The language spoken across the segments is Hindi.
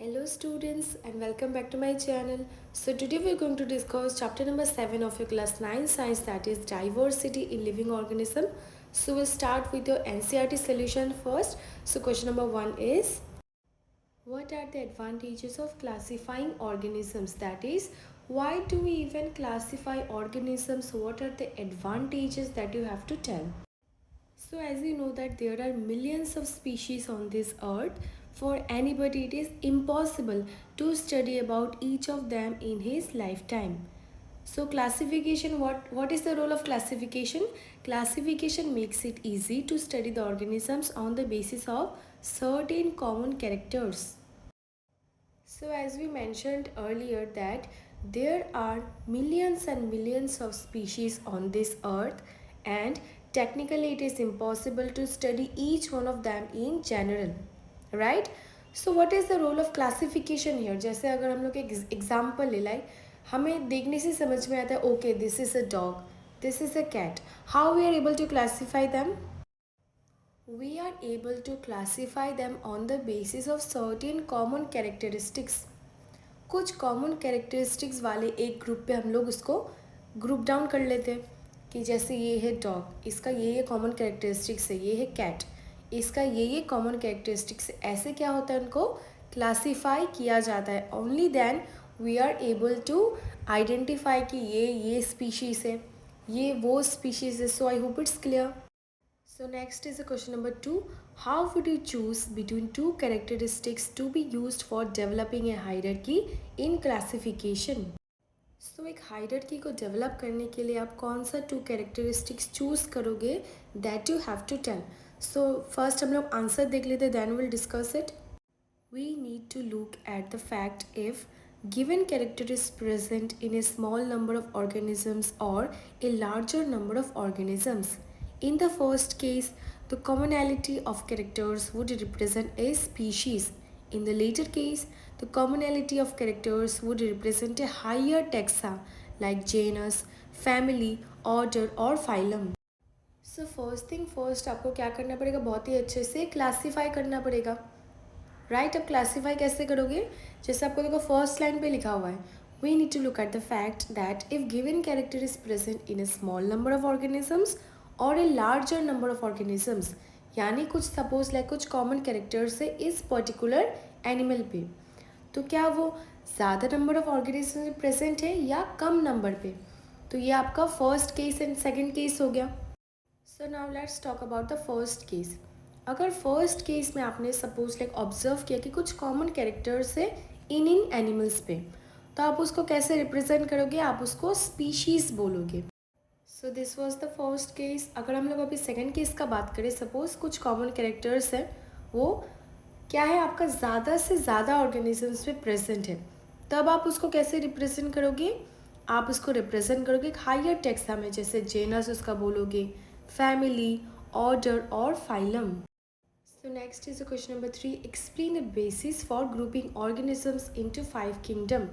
Hello students and welcome back to my channel. So today we are going to discuss chapter number 7 of your class 9 science, that is diversity in living organism. So we'll start with your NCERT solution first. So question number 1 is, what are the advantages of classifying organisms? That is, why do we even classify organisms? What are the advantages that you have to tell? So as you know that there are millions of species on this earth, for anybody it is impossible to study about each of them in his lifetime. So classification, what is the role of classification? Classification makes it easy to study the organisms on the basis of certain common characters. So as we mentioned earlier that there are millions and millions of species on this earth, and technically it is impossible to study each one of them in general, right? So what is the role of classification here? जैसे अगर हम लोग एक एग्जाम्पल ले लाए, हमें देखने से समझ में आता है okay this is a dog, this is a cat. How we are able to classify them? We are able to classify them on the basis of certain common characteristics. कुछ कॉमन कैरेक्टरिस्टिक्स वाले एक ग्रुप पे हम लोग उसको ग्रुप डाउन कर लेते हैं कि जैसे ये है डॉग, इसका ये कॉमन कैरेक्टरिस्टिक्स है, ये है कैट, इसका ये कॉमन कैरेक्टरिस्टिक्स है. ऐसे क्या होता है, उनको क्लासीफाई किया जाता है. Only then we are able to identify कि ये स्पीशीज़ है, ये वो स्पीशीज़ है. So I hope it's clear. So next is a question number 2. How would you choose between two characteristics to be used for developing a hierarchy in classification? So एक hierarchy को develop करने के लिए आप कौन सा two characteristics choose करोगे, that you have to tell. So first हम लोग answer देख लेते, then we'll discuss it. We need to look at the fact if given character is present in a small number of organisms or a larger number of organisms. In the first case, the commonality of characters would represent a species. In the later case, the commonality of characters would represent a higher taxa like genus, family, order or phylum. So first thing first, आपको क्या करना पड़ेगा, बहुत ही अच्छे से क्लासीफाई करना पड़ेगा. राइट अब क्लासीफाई कैसे करोगे, जैसे आपको देखो फर्स्ट लाइन पे लिखा हुआ है, we need to look at the fact that if given character is present in a small number of organisms और a larger number of organisms. यानी कुछ सपोज लाइक कुछ कॉमन कैरेक्टर्स है इस पर्टिकुलर एनिमल पे, तो क्या वो ज़्यादा नंबर ऑफ ऑर्गेनिज्म प्रेजेंट है या कम नंबर पे. तो ये आपका first case and second case हो गया. So now let's talk about the first case. अगर फर्स्ट केस में आपने सपोज लाइक ऑब्जर्व किया कि कुछ कॉमन कैरेक्टर्स है इन एनिमल्स पे, तो आप उसको कैसे रिप्रेजेंट करोगे, आप उसको स्पीशीज़ बोलोगे. So this was the first case. अगर हम लोग अभी सेकेंड केस का बात करें, सपोज कुछ कॉमन कैरेक्टर्स हैं, वो क्या है आपका ज़्यादा से ज़्यादा ऑर्गेनिजम्स पे प्रेजेंट है, तब आप उसको कैसे रिप्रेजेंट करोगे, आप उसको रिप्रेजेंट करोगे एक हायर टेक्सा में, जैसे जेनस उसका बोलोगे, फैमिली, ऑर्डर और phylum. So next is the question number 3. Explain the basis for grouping organisms into 5 kingdom.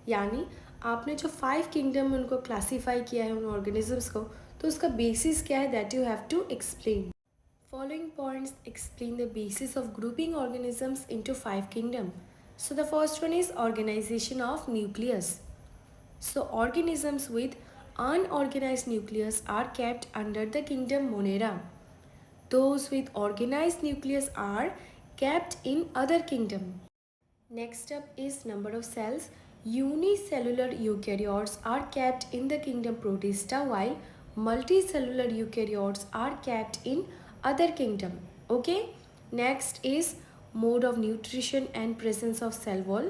यानी आपने जो 5 kingdom उनको classify किया है उन organisms को, तो उसका basis क्या है, that you have to explain. Following points explain the basis of grouping organisms into 5 kingdom. So the first one is organization of nucleus. So organisms with unorganized nucleus are kept under the kingdom Monera. Those with organized nucleus are kept in other kingdom. Next up is number of cells. Unicellular eukaryotes are kept in the kingdom Protista, while multicellular eukaryotes are kept in other kingdom. Okay. Next is mode of nutrition and presence of cell wall.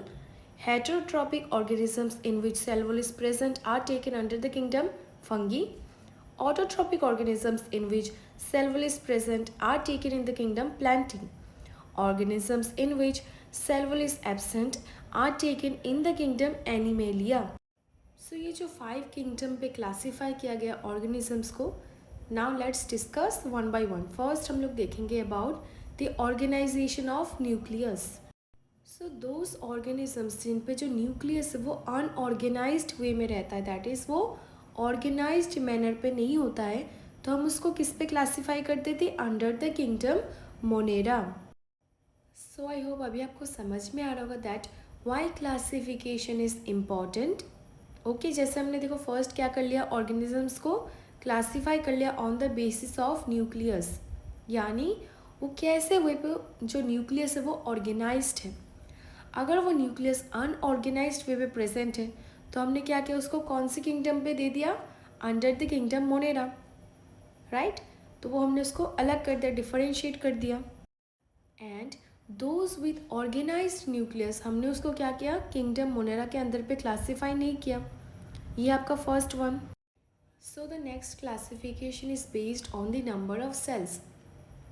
Heterotrophic organisms in which cell wall is present are taken under the kingdom Fungi. Autotrophic organisms in which cell wall is present are taken in the kingdom Plantae. Organisms in which cell wall is absent are taken in the kingdom Animalia. So ये जो 5 kingdom पे classify किया गया organisms को, now let's discuss one by one. First हम लोग देखेंगे about the organization of nucleus. So those organisms जिन पे जो nucleus है वो unorganized way में रहता है, that is वो ऑर्गेनाइज्ड मैनर पे नहीं होता है, तो हम उसको किस पे क्लासीफाई करते थे, under the kingdom Monera. So I hope अभी आपको समझ में आ रहा होगा that why classification is important. Okay, जैसे हमने देखो फर्स्ट क्या कर लिया, ऑर्गेनिजम्स को क्लासीफाई कर लिया on the basis of nucleus, यानी वो कैसे वे पे जो न्यूक्लियस है वो ऑर्गेनाइज्ड है। अगर वो न्यूक्लियस अनऑर्गेनाइज्ड वे पे प्रेजेंट है तो हमने क्या किया, उसको कौन सी किंगडम पे दे दिया, under the kingdom Monera, right. तो वो हमने उसको अलग कर दिया, डिफरेंशिएट कर दिया। And those with organised nucleus हमने उसको क्या किया, किंगडम मोनेरा के अंदर पे क्लासीफाई नहीं किया। ये आपका first one. So the next classification is based on the number of cells.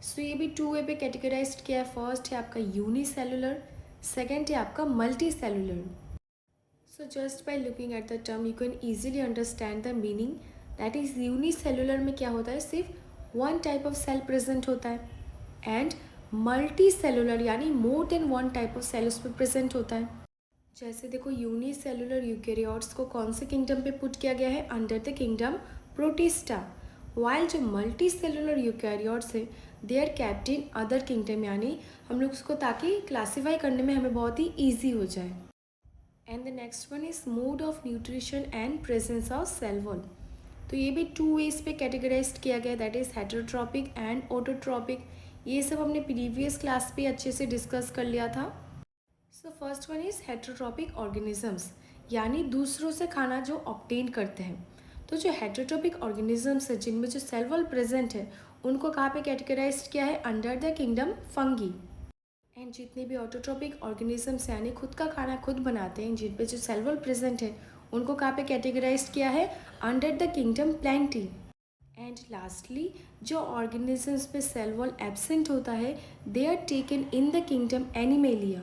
So ये भी टू वे पे कैटेगराइज्ड किया है। फर्स्ट है आपका यूनिसेलुलर, सेकेंड है आपका multicellular. So just by looking at the term you can easily understand the meaning. That is unicellular में क्या होता है, सिर्फ one type of cell present होता है। एंड मल्टी सेलुलर यानी more than one type of cell उसमें प्रेजेंट होता है। जैसे देखो यूनिसेलुलर यूकेरियोट्स को कौन से किंगडम पे पुट किया गया है, under the kingdom Protista. While जो मल्टी सेलुलर यूकेरियोट्स है they are kept in other kingdom, यानी हम लोग उसको ताकि क्लासीफाई करने में हमें बहुत ही ईजी हो जाए। And the next one is mode of nutrition and presence of cell wall. तो ये भी टू वेज पे कैटेगराइज किया गया, that is heterotrophic and autotrophic. ये सब हमने प्रीवियस क्लास पे अच्छे से डिस्कस कर लिया था। So first one is heterotrophic organisms, यानी दूसरों से खाना जो ऑब्टेन करते हैं। तो जो हेटेरोट्रॉपिक ऑर्गेनिजम्स है जिनमें जो सेल वॉल प्रेजेंट है उनको कहाँ पे कैटेगराइज किया है, under the kingdom fungi. And जितने भी ऑटोट्रॉपिक ऑर्गेनिजम्स यानी खुद का खाना खुद बनाते हैं, जिन पे जो सेल वॉल प्रेजेंट है उनको कहाँ पे कैटेगराइज किया है, under the kingdom plantae. And lastly जो ऑर्गेनिजम्स पे सेल वॉल एब्सेंट होता है they are taken in the kingdom animalia.